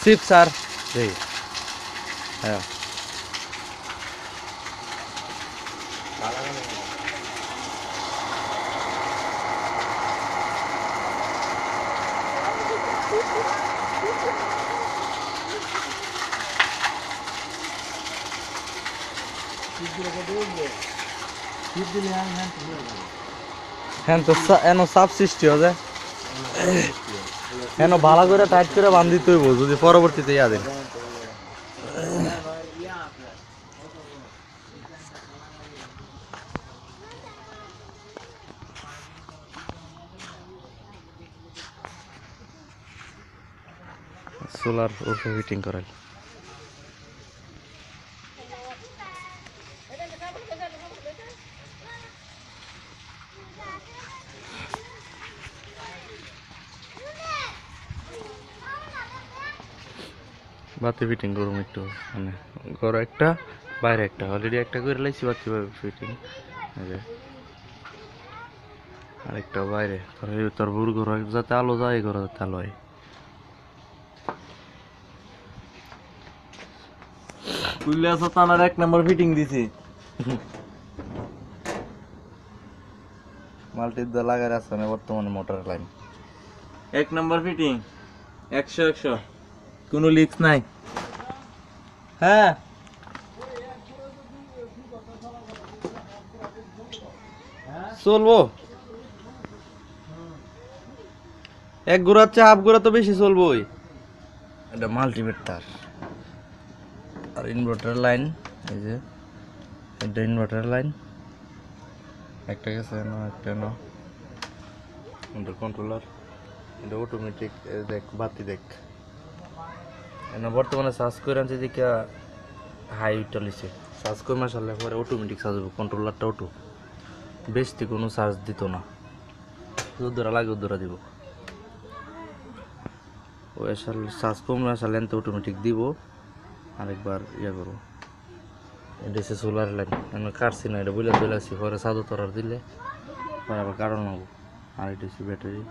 Shiva sir জি হ্যাঁ হ্যাঁ তো এন সাপ সৃষ্টি হবে এন ভালো করে টাইট করে বান্ধিতে হইব যদি পরবর্তীতে ইয়া দেন সোলার ওরফে ফিটিং করাই বাতি ফিটিং করুম একটু মানে ঘর একটা বাইরে একটা অলরেডি একটা করে লাইছি বাতি ফিটিং আরেকটা বাইরে তোর বুড় ঘর যাতে আলো যায় ঘর যাতে আলো হয় তানার 1 নম্বর ফিটিং দিছি মাল্টির দা লাগাই আছে না বর্তমানে মোটর লাইন 1 নম্বর ফিটিং 100 কোনো লিক্স নাই হ্যাঁ চলবো এক গোড়ার চেয়ে হাফ গোড়া তো বেশি চলবোই এটা মাল্টিমিটার তার আর ইনভার্টার লাইন এই যে এটা ইনভার্টার লাইন একটা গেছে না একটা না এটা কন্ট্রোলার এটা অটোমেটিক দেখ বাতি দেখ না বর্তমানে সার্চ করে আনছে যে হাই চলেছে সার্চ করে মাসাল্লাহ পরে অটোমেটিক সার্চ হবে কন্ট্রোলারটা অটো বেশি কোনো চার্জ দিত না যদ্দরা লাগে উদ্দরা দিব ও আসলে চার্জ কমলে আসলে এনতে অটোমেটিক দিব আরেকবার ইয়া করবো এটা হচ্ছে সোলার লাইন আমি কাটছি না এটা বলে আসছি পরে সাদু তরার দিলে পরে আবার কারণ নেবো আর এটা হচ্ছে ব্যাটারি